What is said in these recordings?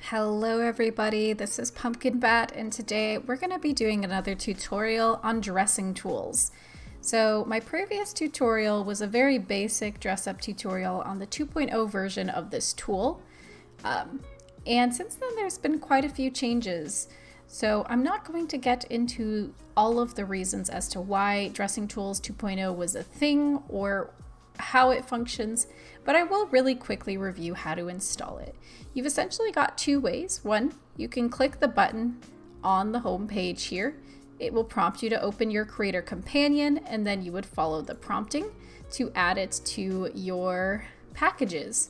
Hello everybody, this is Pumpkin Bat, and today we're going to be doing another tutorial on dressing tools. So my previous tutorial was a very basic dress up tutorial on the 2.0 version of this tool. And since then there's been quite a few changes. So I'm not going to get into all of the reasons as to why Dressing Tools 2.0 was a thing or how it functions, but I will really quickly review how to install it. You've essentially got two ways. One, you can click the button on the home page here. It will prompt you to open your Creator Companion, and then you would follow the prompting to add it to your packages.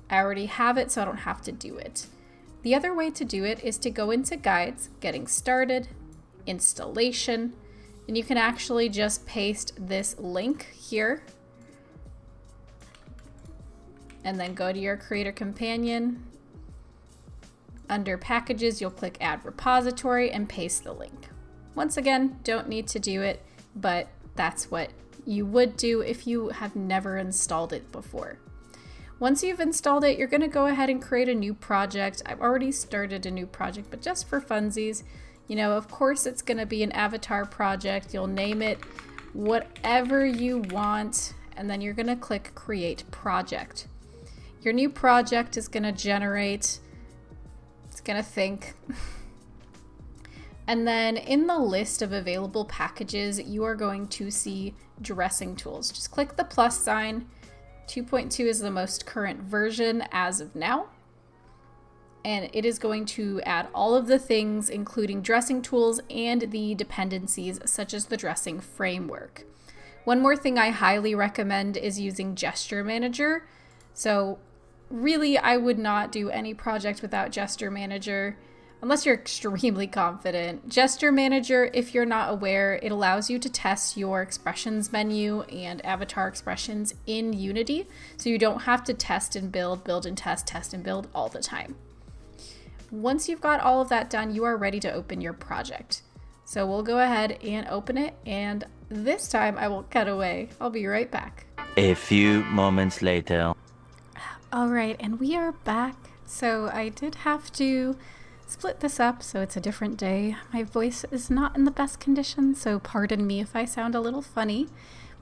I already have it, so I don't have to do it. The other way to do it is to go into Guides, Getting Started, Installation, and you can actually just paste this link here and then go to your Creator Companion. Under Packages, you'll click Add Repository and paste the link. Once again, don't need to do it, but that's what you would do if you have never installed it before. Once you've installed it, you're going to go ahead and create a new project. I've already started a new project, but just for funsies, of course it's going to be an avatar project. You'll name it whatever you want, and then you're going to click Create Project. Your new project is going to generate, it's going to think. And then in the list of available packages, you are going to see dressing tools. Just click the plus sign. 2.2 is the most current version as of now. And it is going to add all of the things, including dressing tools and the dependencies, such as the dressing framework. One more thing I highly recommend is using Gesture Manager. So really, I would not do any project without Gesture Manager, unless you're extremely confident. Gesture Manager, if you're not aware, it allows you to test your expressions menu and avatar expressions in Unity, so you don't have to test and build and test and build all the time. Once you've got all of that done, you are ready to open your project. So we'll go ahead and open it, and this time I won't cut away. I'll be right back. A few moments later. All right, and we are back. So I did have to split this up, so it's a different day. My voice is not in the best condition, so pardon me if I sound a little funny.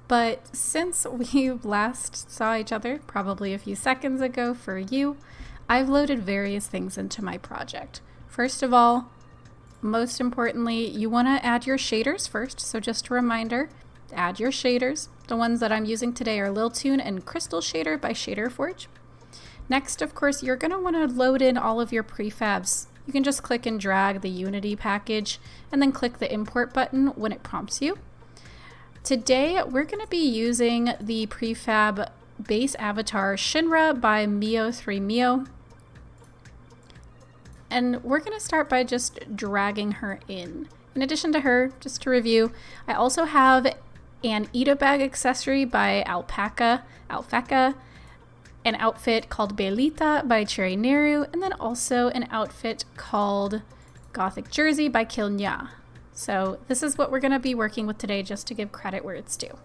But since we last saw each other, probably a few seconds ago for you, I've loaded various things into my project. First of all, most importantly, you want to add your shaders first. So just a reminder, add your shaders. The ones that I'm using today are Lil Toon and Crystal Shader by ShaderForge. Next, of course, you're going to want to load in all of your prefabs. You can just click and drag the Unity package and then click the import button when it prompts you. Today, we're going to be using the prefab base avatar Shinra by Mio3Mio. And we're going to start by just dragging her in. In addition to her, just to review, I also have an Ida bag accessory by Alpaca, an outfit called Belita by Cherry Neru, and then also an outfit called Gothic Jersey by Kilnya. So this is what we're going to be working with today, just to give credit where it's due.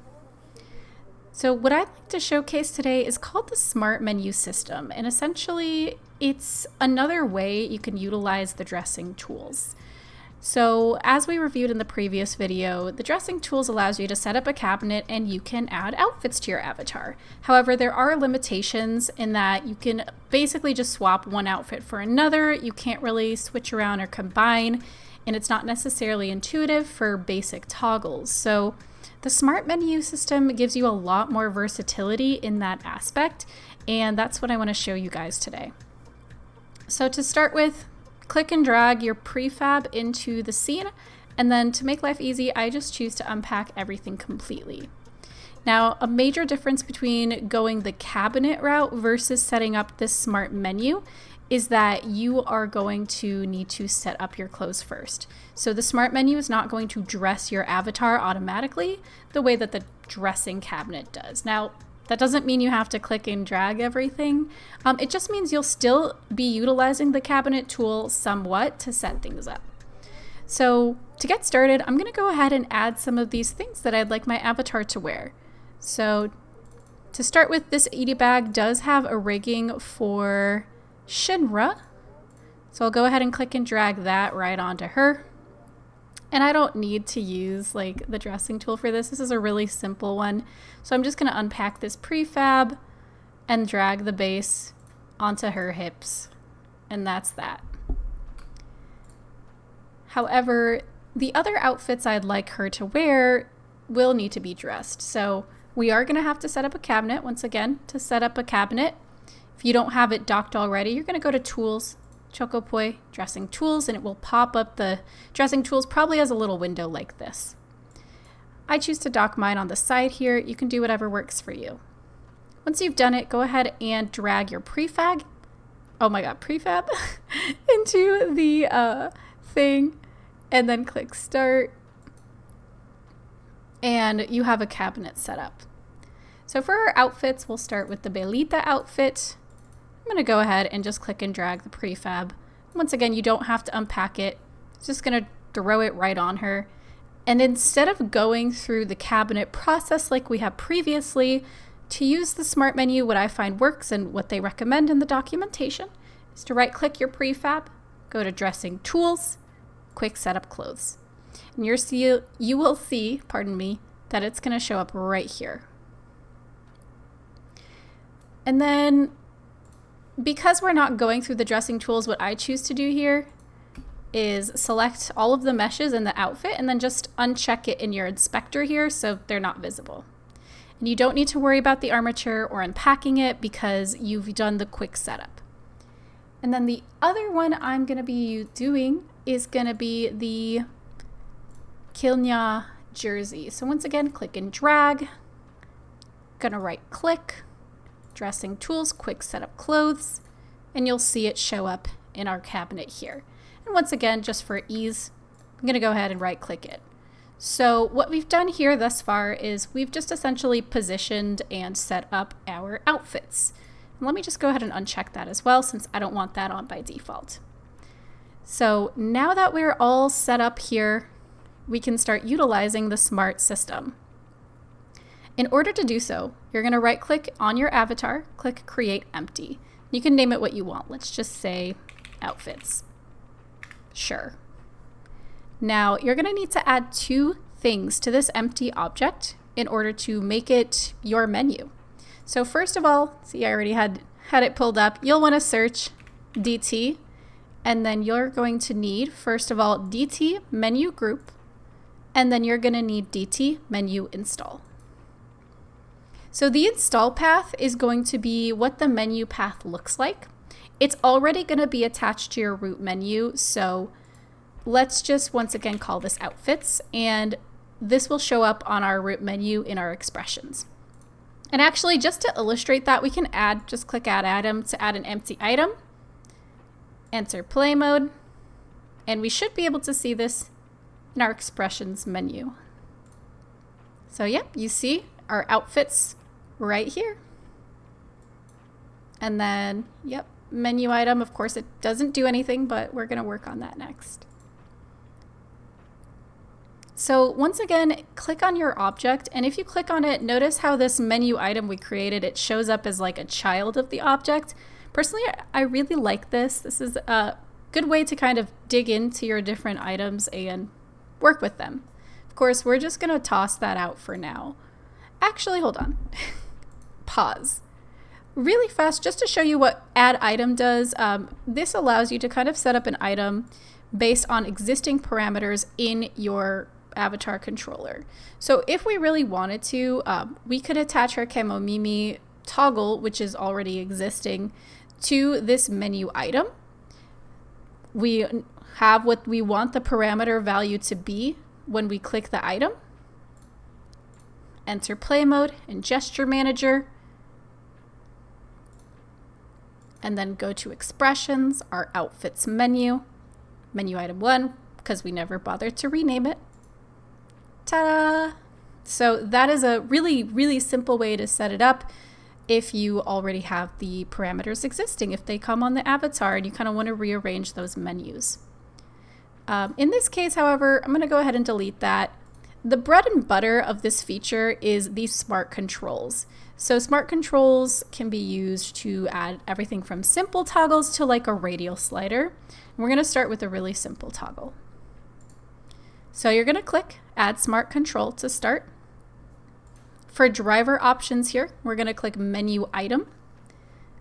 So what I'd like to showcase today is called the Smart Menu System, and essentially it's another way you can utilize the dressing tools. So as we reviewed in the previous video, the dressing tools allows you to set up a cabinet and you can add outfits to your avatar. However, there are limitations in that you can basically just swap one outfit for another. You can't really switch around or combine, and it's not necessarily intuitive for basic toggles. So the Smart Menu System gives you a lot more versatility in that aspect, and that's what I want to show you guys today. So to start with, click and drag your prefab into the scene, and then to make life easy, I just choose to unpack everything completely. Now, a major difference between going the cabinet route versus setting up this smart menu is that you are going to need to set up your clothes first. So the smart menu is not going to dress your avatar automatically the way that the dressing cabinet does. Now, that doesn't mean you have to click and drag everything. It just means you'll still be utilizing the cabinet tool somewhat to set things up. So to get started, I'm going to go ahead and add some of these things that I'd like my avatar to wear. So to start with, this Ida bag does have a rigging for Shinra. So I'll go ahead and click and drag that right onto her. And I don't need to use like the dressing tool for this. This is a really simple one. So I'm just going to unpack this prefab and drag the base onto her hips. And that's that. However, the other outfits I'd like her to wear will need to be dressed. So we are going to have to set up a cabinet. Once again, to set up a cabinet, if you don't have it docked already, you're going to go to Tools, Chocopoi, Dressing Tools, and it will pop up the dressing tools, probably as a little window like this. I choose to dock mine on the side here. You can do whatever works for you. Once you've done it, go ahead and drag your prefab, prefab, into the thing, and then click Start, and you have a cabinet set up. So for our outfits, we'll start with the Belita outfit. I'm going to go ahead and just click and drag the prefab. Once again, you don't have to unpack it. It's just going to throw it right on her. And instead of going through the cabinet process like we have previously, to use the Smart menu, what I find works and what they recommend in the documentation is to right-click your prefab, go to Dressing Tools, Quick Setup Clothes. And you will see, that it's going to show up right here. And then, because we're not going through the dressing tools, what I choose to do here is select all of the meshes in the outfit and then just uncheck it in your inspector here so they're not visible. And you don't need to worry about the armature or unpacking it because you've done the quick setup. And then the other one I'm going to be doing is going to be the Kilnya jersey. So once again, click and drag. Going to right click, Dressing Tools, Quick Setup Clothes, and you'll see it show up in our cabinet here. And once again, just for ease, I'm going to go ahead and right click it. So what we've done here thus far is we've just essentially positioned and set up our outfits. And let me just go ahead and uncheck that as well, since I don't want that on by default. So now that we're all set up here, we can start utilizing the Smart system. In order to do so, you're going to right click on your avatar, click Create Empty. You can name it what you want. Let's just say Outfits. Sure. Now you're going to need to add two things to this empty object in order to make it your menu. So first of all, see, I already had it pulled up. You'll want to search DT, and then you're going to need, first of all, DT menu group, and then you're going to need DT menu install. So the install path is going to be what the menu path looks like. It's already going to be attached to your root menu, so let's just once again call this outfits, and this will show up on our root menu in our expressions. And actually, just to illustrate that, we can just click add item to add an empty item, enter play mode, and we should be able to see this in our expressions menu. So yep, you see our outfits right here. And then, yep, menu item, of course it doesn't do anything, but we're gonna work on that next. So once again, click on your object, and if you click on it, notice how this menu item we created, it shows up as like a child of the object. Personally, I really like this. This is a good way to kind of dig into your different items and work with them. Of course, we're just gonna toss that out for now. Actually, hold on. Pause. Really fast, just to show you what add item does, this allows you to kind of set up an item based on existing parameters in your avatar controller. So if we really wanted to, we could attach our Kemomimi toggle, which is already existing, to this menu item. We have what we want the parameter value to be when we click the item. Enter play mode and gesture manager. And then go to expressions, our outfits menu, menu item 1, because we never bothered to rename it. Ta-da! So that is a really, really simple way to set it up if you already have the parameters existing, if they come on the avatar and you kind of want to rearrange those menus. In this case, however, I'm going to go ahead and delete that. The bread and butter of this feature is these smart controls. So smart controls can be used to add everything from simple toggles to like a radial slider. And we're going to start with a really simple toggle. So you're going to click Add Smart Control to start. For driver options here, we're going to click Menu Item.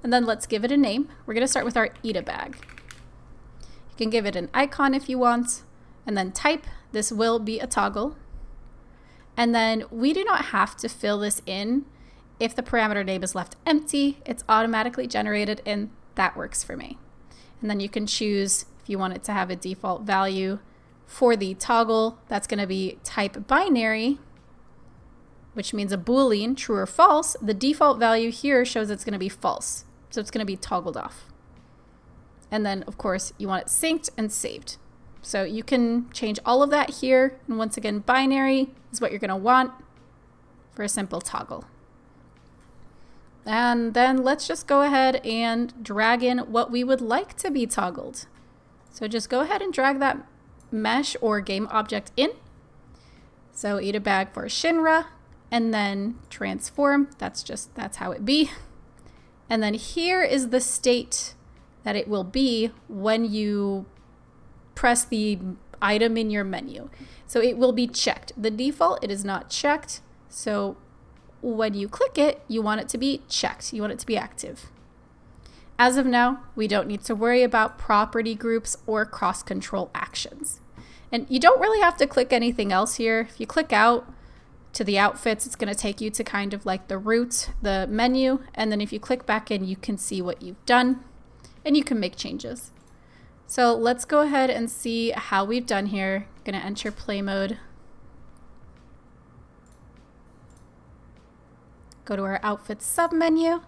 And then let's give it a name. We're going to start with our Eat a Bag. You can give it an icon if you want, and then type. This will be a toggle. And then we do not have to fill this in. If the parameter name is left empty, it's automatically generated, and that works for me. And then you can choose if you want it to have a default value for the toggle. That's going to be type binary, which means a Boolean, true or false. The default value here shows it's going to be false, so it's going to be toggled off. And then, of course, you want it synced and saved. So you can change all of that here. And once again, binary is what you're going to want for a simple toggle. And then let's just go ahead and drag in what we would like to be toggled. So just go ahead and drag that mesh or game object in. So Eat a Bag for Shinra, and then transform. That's how it be. And then here is the state that it will be when you press the item in your menu. So it will be checked. The default, it is not checked. So when you click it, you want it to be checked. You want it to be active. As of now, we don't need to worry about property groups or cross-control actions. And you don't really have to click anything else here. If you click out to the outfits, it's going to take you to kind of like the root, the menu. And then if you click back in, you can see what you've done and you can make changes. So let's go ahead and see how we've done here. I'm going to enter play mode. Go to our outfits submenu.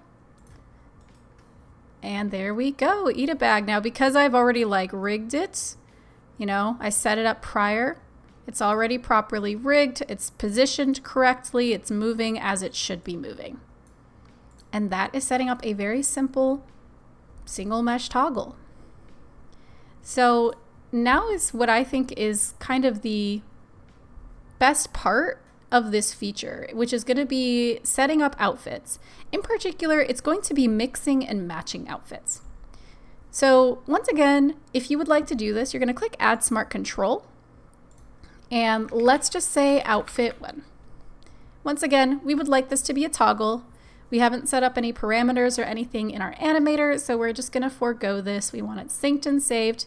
And there we go, Eat a Bag. Now, because I've already like rigged it, I set it up prior. It's already properly rigged. It's positioned correctly. It's moving as it should be moving. And that is setting up a very simple single mesh toggle. So now is what I think is kind of the best part of this feature, which is going to be setting up outfits. In particular, it's going to be mixing and matching outfits. So once again, if you would like to do this, you're going to click Add Smart Control. And let's just say outfit 1. Once again, we would like this to be a toggle. We haven't set up any parameters or anything in our animator, so we're just going to forego this. We want it synced and saved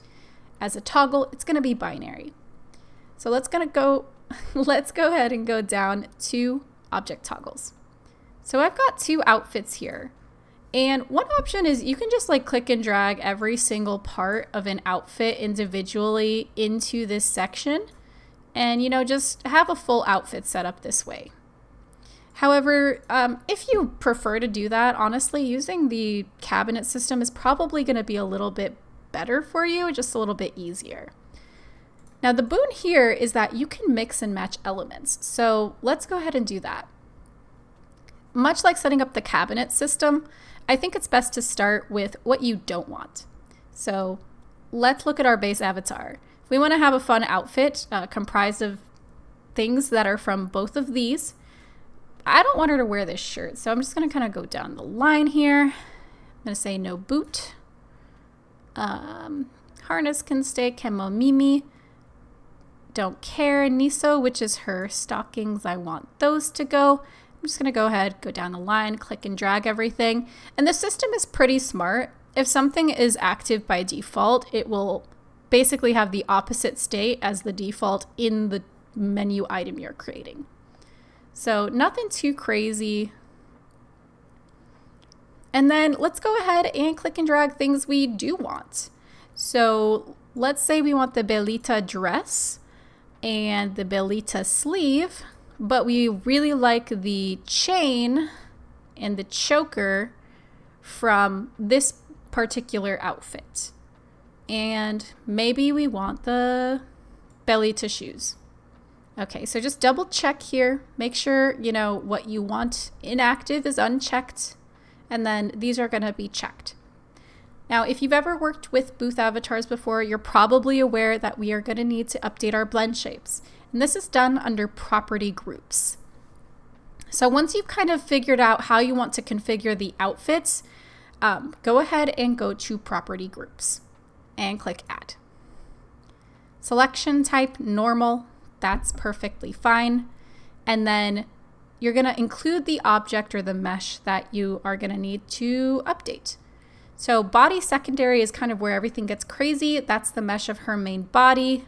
as a toggle. It's going to be binary. So let's go ahead and go down to object toggles. So I've got 2 outfits here. And one option is you can just like click and drag every single part of an outfit individually into this section and, just have a full outfit set up this way. However, if you prefer to do that, honestly, using the cabinet system is probably going to be a little bit better for you, just a little bit easier. Now, the boon here is that you can mix and match elements. So let's go ahead and do that. Much like setting up the cabinet system, I think it's best to start with what you don't want. So let's look at our base avatar. If we want to have a fun outfit comprised of things that are from both of these, I don't want her to wear this shirt. So I'm just going to kind of go down the line here. I'm going to say no boot. Harness can stay Kemomimi. Don't care. Niso, which is her stockings, I want those to go. I'm just going to go ahead, go down the line, click and drag everything. And the system is pretty smart. If something is active by default, it will basically have the opposite state as the default in the menu item you're creating. So nothing too crazy. And then let's go ahead and click and drag things we do want. So let's say we want the Belita dress and the Belita sleeve, but we really like the chain and the choker from this particular outfit. And maybe we want the Belita shoes. Okay, so just double check here. Make sure, what you want inactive is unchecked. And then these are going to be checked. Now, if you've ever worked with booth avatars before, you're probably aware that we are going to need to update our blend shapes. And this is done under property groups. So once you've kind of figured out how you want to configure the outfits, go ahead and go to property groups and click add. Selection type normal, that's perfectly fine. And then you're going to include the object or the mesh that you are going to need to update. So body secondary is kind of where everything gets crazy. That's the mesh of her main body.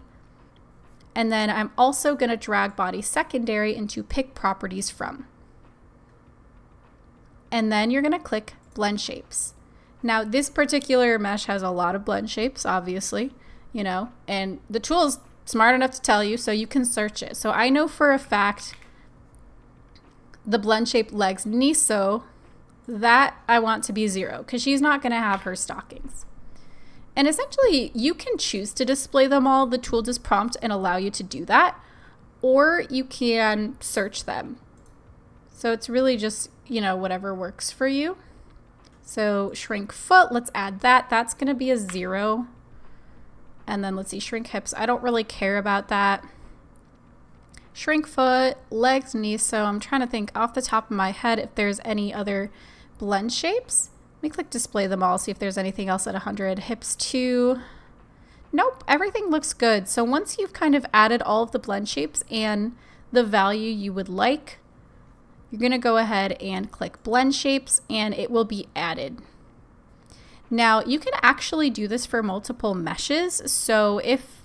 And then I'm also going to drag body secondary into pick properties from. And then you're going to click blend shapes. Now this particular mesh has a lot of blend shapes, obviously, you know, and the tool is smart enough to tell you, so you can search it. So I know for a fact the blend shape legs Niso, that I want to be 0 because she's not going to have her stockings. And essentially you can choose to display them all. The tool does prompt and allow you to do that, or you can search them. So it's really just, you know, whatever works for you. So shrink foot, let's add that. That's going to be a 0. And then let's see, shrink hips. I don't really care about that. Shrink foot, legs, knees. So I'm trying to think off the top of my head if there's any other blend shapes. Let me click display them all, see if there's anything else at 100. Hips 2. Nope, everything looks good. So once you've kind of added all of the blend shapes and the value you would like, you're going to go ahead and click blend shapes and it will be added. Now you can actually do this for multiple meshes. So if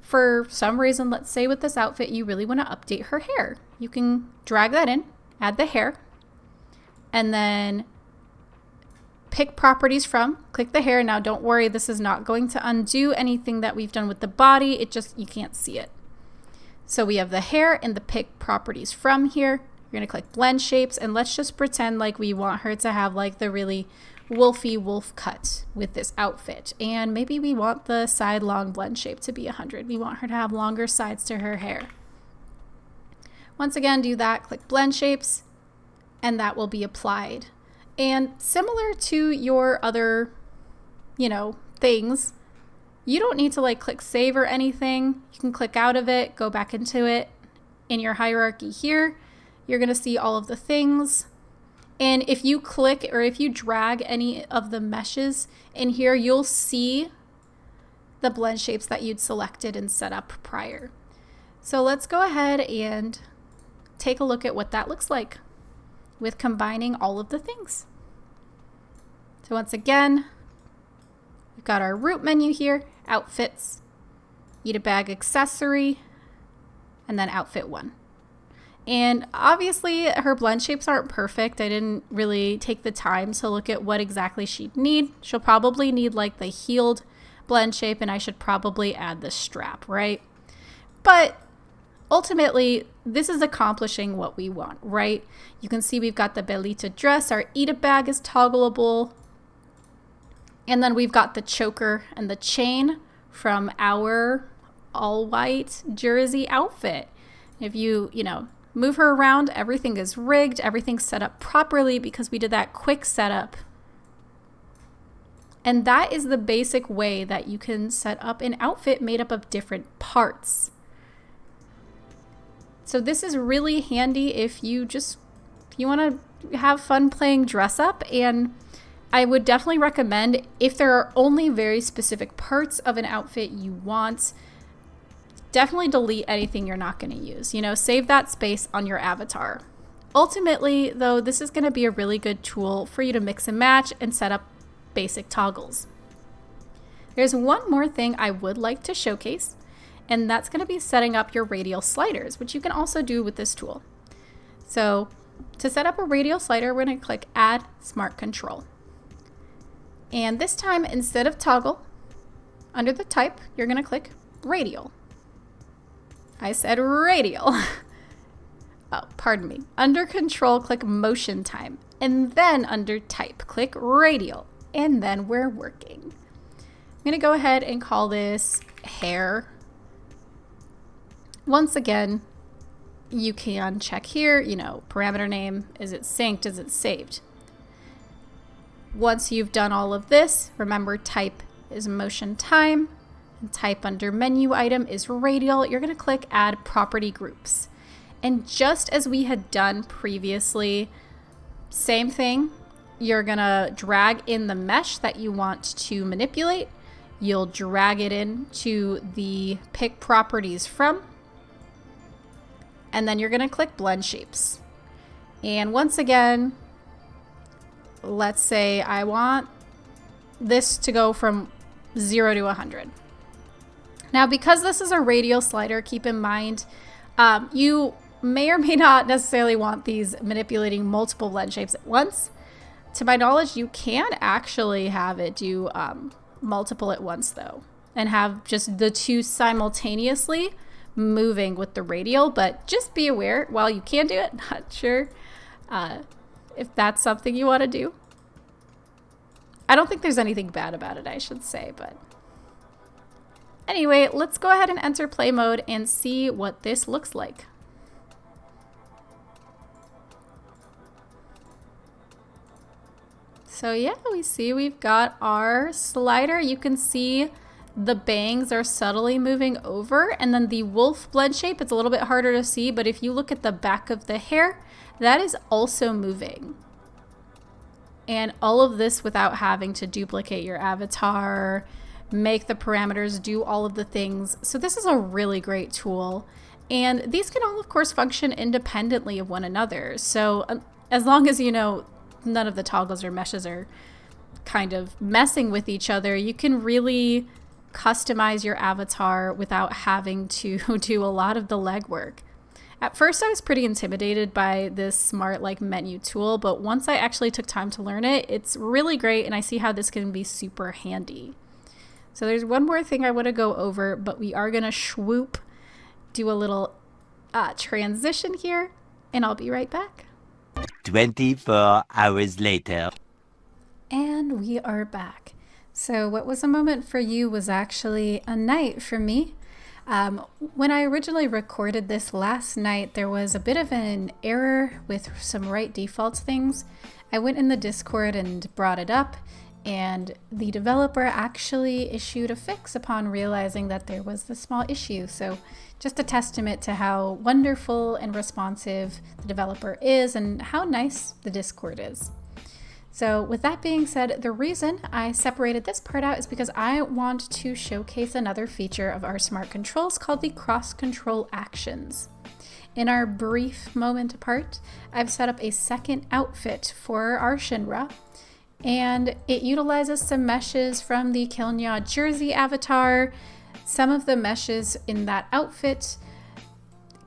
for some reason, let's say with this outfit, you really want to update her hair, you can drag that in, add the hair, and then pick properties from, click the hair. Now don't worry, this is not going to undo anything that we've done with the body. It just, you can't see it. So we have the hair and the pick properties from here. You're going to click blend shapes, and let's just pretend like we want her to have like the really wolfy wolf cut with this outfit. And maybe we want the side long blend shape to be 100. We want her to have longer sides to her hair. Once again, do that, click blend shapes, and that will be applied. And similar to your other, you know, things, you don't need to like click save or anything. You can click out of it, go back into it. In your hierarchy here, you're going to see all of the things. And if you click or if you drag any of the meshes in here, you'll see the blend shapes that you'd selected and set up prior. So let's go ahead and take a look at what that looks like with combining all of the things. So once again, we've got our root menu here, outfits, eat a bag accessory, and then outfit 1. And obviously her blend shapes aren't perfect. I didn't really take the time to look at what exactly she'd need. She'll probably need like the heeled blend shape, and I should probably add the strap, right? But ultimately, this is accomplishing what we want, right? You can see we've got the belita dress, our Ita bag is toggleable, and then we've got the choker and the chain from our all white jersey outfit. If you know, move her around, everything is rigged, everything's set up properly because we did that quick setup. And that is the basic way that you can set up an outfit made up of different parts. So this is really handy if you want to have fun playing dress up. And I would definitely recommend, if there are only very specific parts of an outfit you want, definitely delete anything you're not going to use. You know, save that space on your avatar. Ultimately, though, this is going to be a really good tool for you to mix and match and set up basic toggles. There's one more thing I would like to showcase, and that's going to be setting up your radial sliders, which you can also do with this tool. So to set up a radial slider, we're going to click Add Smart Control. And this time, instead of toggle, under the type, you're going to click Radial. I said radial. Oh, pardon me. Under control, click motion time. And then under type, click radial. And then we're working. I'm going to go ahead and call this hair. Once again, you can check here, you know, parameter name. Is it synced? Is it saved? Once you've done all of this, remember type is motion time. Type under menu item is radial. You're going to click add property groups. And just as we had done previously, same thing, you're gonna drag in the mesh that you want to manipulate. You'll drag it into the pick properties from, and then you're gonna click blend shapes. And once again, let's say I want this to go from 0 to 100. Now, because this is a radial slider, keep in mind, you may or may not necessarily want these manipulating multiple blend shapes at once. To my knowledge, you can actually have it do multiple at once though, and have just the two simultaneously moving with the radial, but just be aware, while you can do it, not sure if that's something you want to do. I don't think there's anything bad about it, I should say, but anyway, let's go ahead and enter play mode and see what this looks like. So yeah, we see we've got our slider. You can see the bangs are subtly moving over, and then the wolf blend shape, it's a little bit harder to see, but if you look at the back of the hair, that is also moving. And all of this without having to duplicate your avatar, make the parameters, do all of the things. So this is a really great tool. And these can all, of course, function independently of one another. So as long as you know none of the toggles or meshes are kind of messing with each other, you can really customize your avatar without having to do a lot of the legwork. At first, I was pretty intimidated by this smart menu tool, but once I actually took time to learn it, it's really great, and I see how this can be super handy. So there's one more thing I want to go over, but we are going to swoop, do a little transition here, and I'll be right back. 24 hours later. And we are back. So what was a moment for you was actually a night for me. When I originally recorded this last night, there was a bit of an error with some right default things. I went in the Discord and brought it up, and the developer actually issued a fix upon realizing that there was this small issue. So just a testament to how wonderful and responsive the developer is and how nice the Discord is. So with that being said, the reason I separated this part out is because I want to showcase another feature of our smart controls called the cross control actions. In our brief moment apart, I've set up a second outfit for our Shinra, and it utilizes some meshes from the Kilnya jersey avatar. Some of the meshes in that outfit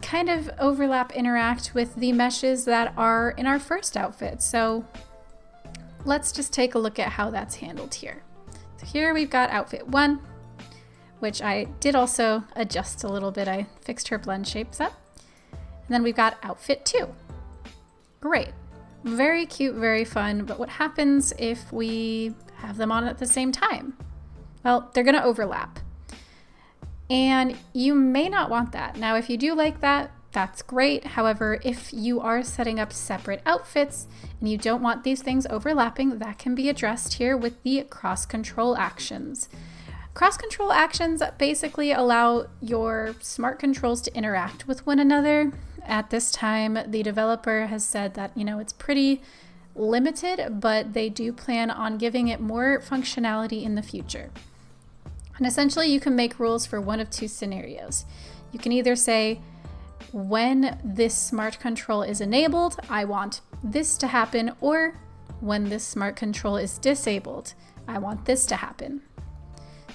kind of overlap, interact with the meshes that are in our first outfit. So let's just take a look at how that's handled here. So here we've got outfit 1, which I did also adjust a little bit. I fixed her blend shapes up. And then we've got outfit 2. Great. Very cute, very fun. But what happens if we have them on at the same time? Well, they're going to overlap. And you may not want that. Now, if you do like that, that's great. However, if you are setting up separate outfits and you don't want these things overlapping, that can be addressed here with the cross control actions. Cross control actions basically allow your smart controls to interact with one another. At this time, the developer has said that, it's pretty limited, but they do plan on giving it more functionality in the future. And essentially, you can make rules for one of two scenarios. You can either say, when this smart control is enabled, I want this to happen, or when this smart control is disabled, I want this to happen.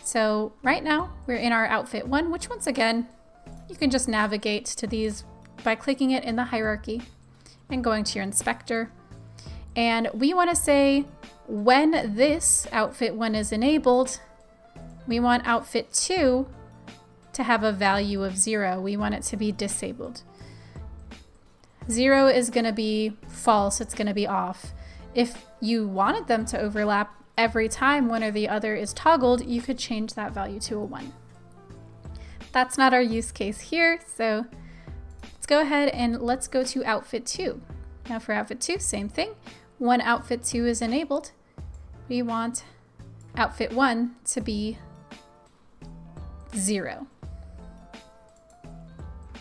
So right now we're in our outfit 1, which once again, you can just navigate to these by clicking it in the hierarchy and going to your inspector. And we want to say when this outfit 1 is enabled, we want outfit 2 to have a value of 0. We want it to be disabled. 0 is going to be false. It's going to be off. If you wanted them to overlap every time one or the other is toggled, you could change that value to a 1. That's not our use case here, so let's go ahead and let's go to outfit 2. Now for outfit 2, same thing. When outfit 2 is enabled, we want outfit 1 to be 0.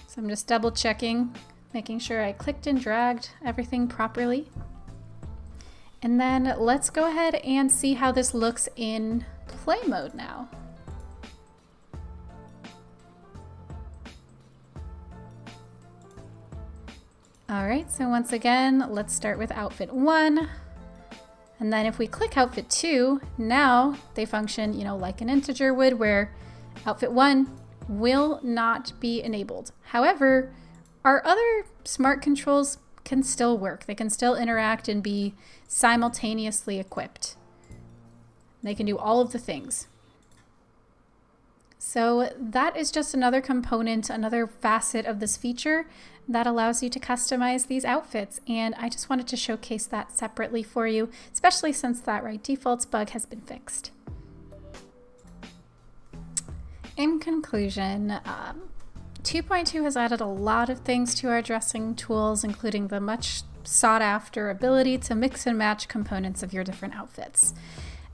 So I'm just double checking making sure I clicked and dragged everything properly. And then let's go ahead and see how this looks in play mode now. All right, so once again, let's start with outfit 1. And then if we click outfit 2, now they function, like an integer would, where outfit 1 will not be enabled. However, our other smart controls can still work. They can still interact and be simultaneously equipped. They can do all of the things. So that is just another component, another facet of this feature that allows you to customize these outfits. And I just wanted to showcase that separately for you, especially since that right defaults bug has been fixed. In conclusion, 2.2 has added a lot of things to our dressing tools, including the much sought after ability to mix and match components of your different outfits.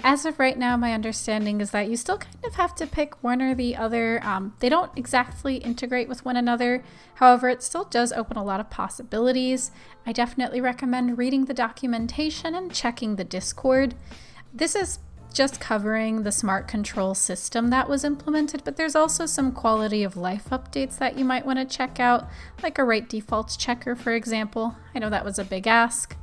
As of right now, my understanding is that you still kind of have to pick one or the other. They don't exactly integrate with one another. However, it still does open a lot of possibilities. I definitely recommend reading the documentation and checking the Discord. This is just covering the smart control system that was implemented, but there's also some quality of life updates that you might want to check out, like a right defaults checker, for example. I know that was a big ask.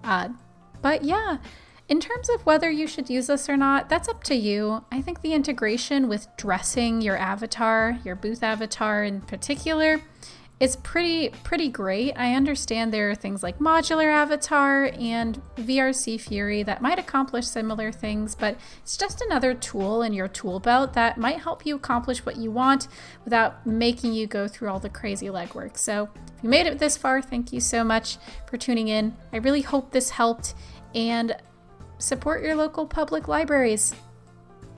But yeah. In terms of whether you should use this or not, that's up to you. I think the integration with dressing your avatar, your booth avatar in particular, is pretty great. I understand there are things like modular avatar and VRC Fury that might accomplish similar things, but it's just another tool in your tool belt that might help you accomplish what you want without making you go through all the crazy legwork. So if you made it this far, thank you so much for tuning in. I really hope this helped, and support your local public libraries.